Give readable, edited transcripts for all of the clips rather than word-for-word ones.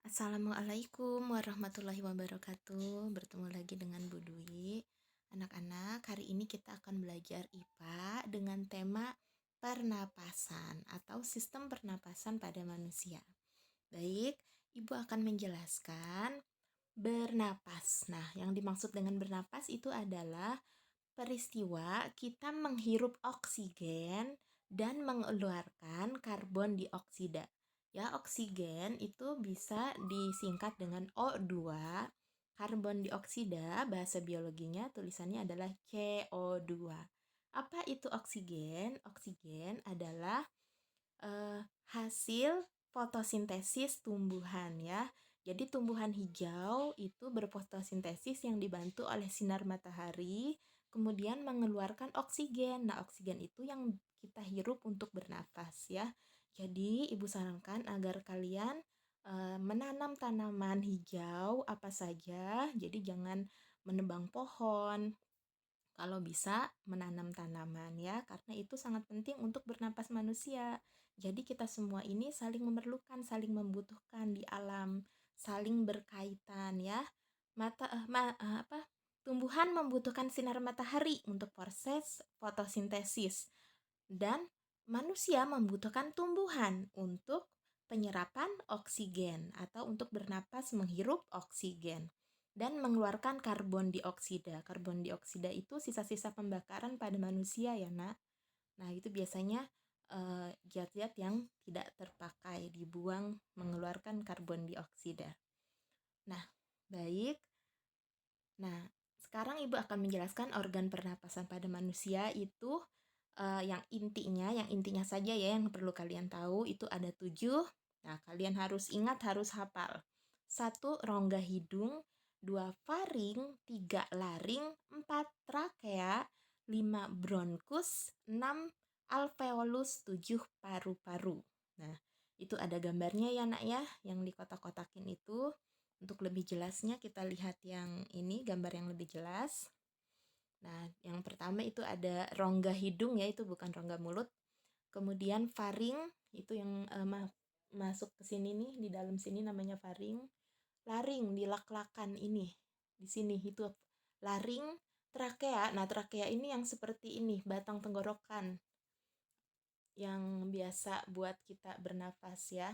Assalamualaikum warahmatullahi wabarakatuh. Bertemu lagi dengan Bu Dwi. Anak-anak, hari ini kita akan belajar IPA dengan tema pernapasan atau sistem pernapasan pada manusia. Baik, Ibu akan menjelaskan bernapas. Nah, yang dimaksud dengan bernapas itu adalah peristiwa kita menghirup oksigen dan mengeluarkan karbon dioksida. Ya, oksigen itu bisa disingkat dengan O2. Karbon dioksida bahasa biologinya tulisannya adalah CO2. Apa itu oksigen? Oksigen adalah hasil fotosintesis tumbuhan ya. Jadi tumbuhan hijau itu berfotosintesis yang dibantu oleh sinar matahari, kemudian mengeluarkan oksigen. Nah, oksigen itu yang kita hirup untuk bernafas ya. Jadi, Ibu sarankan agar kalian menanam tanaman hijau apa saja. Jadi jangan menebang pohon, kalau bisa menanam tanaman ya, karena itu sangat penting untuk bernapas manusia. Jadi kita semua ini saling memerlukan, saling membutuhkan di alam, saling berkaitan ya. Tumbuhan membutuhkan sinar matahari untuk proses fotosintesis dan manusia membutuhkan tumbuhan untuk penyerapan oksigen atau untuk bernapas menghirup oksigen dan mengeluarkan karbon dioksida. Karbon dioksida itu sisa-sisa pembakaran pada manusia ya, Nak. Nah, itu biasanya zat-zat yang tidak terpakai dibuang mengeluarkan karbon dioksida. Nah, baik. Nah, sekarang Ibu akan menjelaskan organ pernapasan pada manusia itu yang intinya saja ya yang perlu kalian tahu itu ada 7. Nah, kalian harus ingat, harus hafal. 1. Rongga hidung, 2. faring, 3. laring, 4. trakea, 5. bronkus, 6. alveolus, 7. paru-paru. Nah, itu ada gambarnya ya Nak ya, yang di kotak-kotakin itu. Untuk lebih jelasnya kita lihat yang ini, gambar yang lebih jelas. Nah, yang pertama itu ada rongga hidung ya, itu bukan rongga mulut. Kemudian faring, itu yang masuk ke sini nih, di dalam sini namanya faring. Laring, di lak-lakan ini, di sini itu laring. Trakea, nah trakea ini yang seperti ini, batang tenggorokan yang biasa buat kita bernafas ya.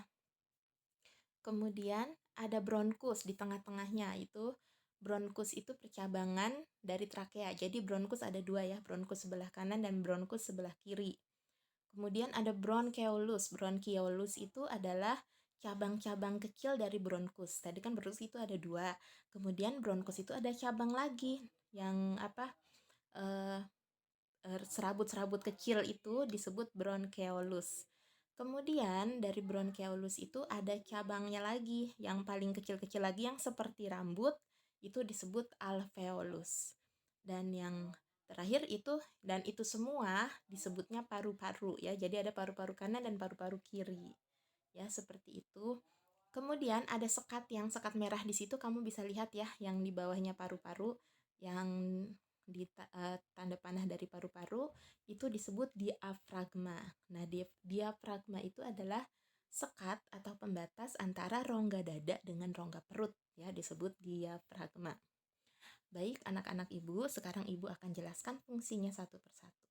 Kemudian ada bronkus di tengah-tengahnya, itu bronkus itu percabangan dari trakea. Jadi bronkus ada 2 ya, bronkus sebelah kanan dan bronkus sebelah kiri. Kemudian ada bronkeolus. Bronkeolus itu adalah cabang-cabang kecil dari bronkus. Tadi kan bronkus itu ada 2. Kemudian bronkus itu ada cabang lagi yang serabut-serabut kecil itu disebut bronkeolus. Kemudian dari bronkeolus itu ada cabangnya lagi, yang paling kecil-kecil lagi yang seperti rambut, itu disebut alveolus. Dan yang terakhir itu, dan itu semua disebutnya paru-paru ya. Jadi ada paru-paru kanan dan paru-paru kiri. Ya, seperti itu. Kemudian ada sekat, yang sekat merah di situ kamu bisa lihat ya, yang di bawahnya paru-paru, yang di tanda panah dari paru-paru itu disebut diafragma. Nah, diafragma itu adalah sekat atau pembatas antara rongga dada dengan rongga perut ya, disebut diafragma. Baik, anak-anak Ibu, sekarang Ibu akan jelaskan fungsinya satu persatu.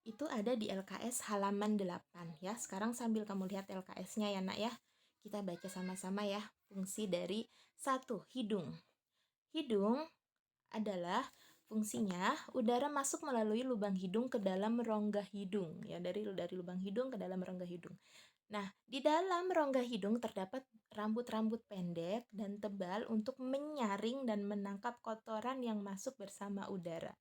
Itu ada di LKS halaman 8 ya. Sekarang sambil kamu lihat LKS-nya ya Nak ya. Kita baca sama-sama ya. Fungsi dari 1. Hidung. Hidung adalah fungsinya udara masuk melalui lubang hidung ke dalam rongga hidung ya, dari lubang hidung ke dalam rongga hidung. Nah, di dalam rongga hidung terdapat rambut-rambut pendek dan tebal untuk menyaring dan menangkap kotoran yang masuk bersama udara.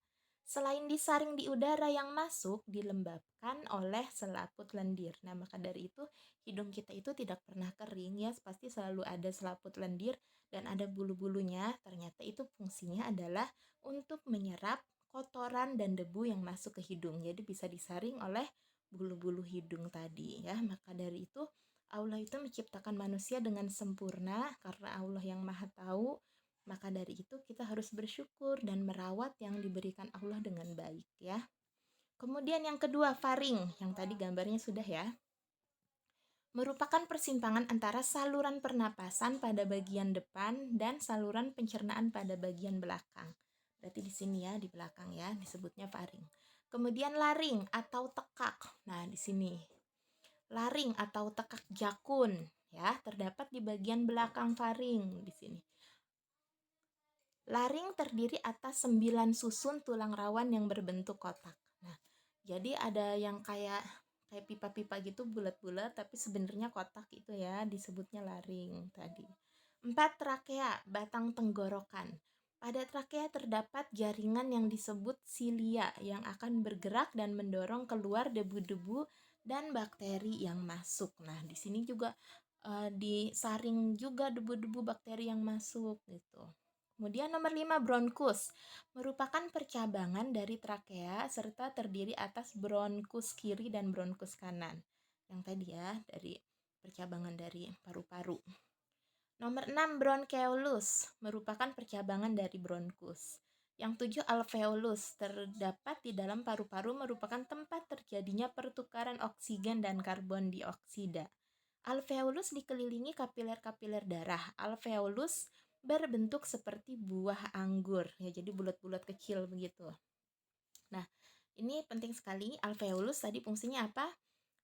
Selain disaring di udara yang masuk, dilembabkan oleh selaput lendir. Nah, maka dari itu hidung kita itu tidak pernah kering ya, pasti selalu ada selaput lendir dan ada bulu-bulunya. Ternyata itu fungsinya adalah untuk menyerap kotoran dan debu yang masuk ke hidung. Jadi bisa disaring oleh bulu-bulu hidung tadi ya. Maka dari itu Allah itu menciptakan manusia dengan sempurna karena Allah yang Maha Tahu. Maka dari itu kita harus bersyukur dan merawat yang diberikan Allah dengan baik ya. Kemudian yang kedua, faring, yang tadi gambarnya sudah ya. merupakan persimpangan antara saluran pernapasan pada bagian depan dan saluran pencernaan pada bagian belakang. Berarti di sini ya, di belakang ya, disebutnya faring. Kemudian laring atau tekak. Nah, di sini. Laring atau tekak jakun ya, terdapat di bagian belakang faring di sini. Laring terdiri atas 9 susun tulang rawan yang berbentuk kotak. Nah, jadi ada yang kayak pipa-pipa gitu bulat-bulat tapi sebenarnya kotak itu ya, disebutnya laring tadi. 4. Trakea, batang tenggorokan. Pada trakea terdapat jaringan yang disebut silia yang akan bergerak dan mendorong keluar debu-debu dan bakteri yang masuk. Nah, di sini juga disaring juga debu-debu bakteri yang masuk gitu. Kemudian nomor 5, bronkus, merupakan percabangan dari trakea serta terdiri atas bronkus kiri dan bronkus kanan. Yang tadi ya, dari percabangan dari paru-paru. Nomor 6, bronkeolus, merupakan percabangan dari bronkus. Yang 7, alveolus, terdapat di dalam paru-paru, merupakan tempat terjadinya pertukaran oksigen dan karbon dioksida. Alveolus dikelilingi kapiler-kapiler darah. Alveolus berbentuk seperti buah anggur ya, jadi bulat-bulat kecil begitu. Nah, ini penting sekali. Alveolus tadi fungsinya apa?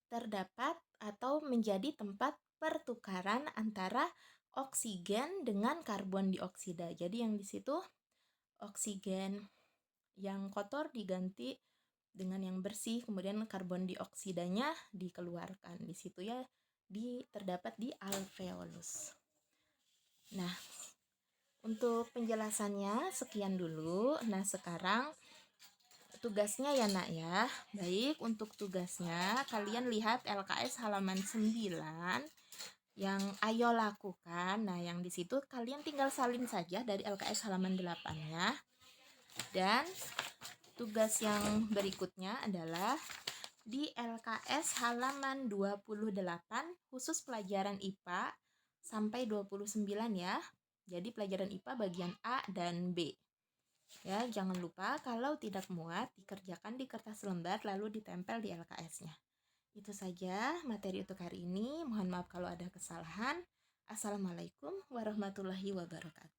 Terdapat atau menjadi tempat pertukaran antara oksigen dengan karbon dioksida. Jadi yang di situ oksigen yang kotor diganti dengan yang bersih, kemudian karbon dioksidanya dikeluarkan. Di situ ya terdapat di alveolus. Nah, untuk penjelasannya sekian dulu. Nah, sekarang tugasnya ya nak ya. Baik, untuk tugasnya kalian lihat LKS halaman 9 yang ayo lakukan. Nah, yang di situ kalian tinggal salin saja dari LKS halaman 8-nya. Dan tugas yang berikutnya adalah di LKS halaman 28 khusus pelajaran IPA sampai 29 ya. Jadi pelajaran IPA bagian A dan B. Ya, jangan lupa kalau tidak muat dikerjakan di kertas lembar lalu ditempel di LKS-nya. Itu saja materi untuk hari ini. Mohon maaf kalau ada kesalahan. Assalamualaikum warahmatullahi wabarakatuh.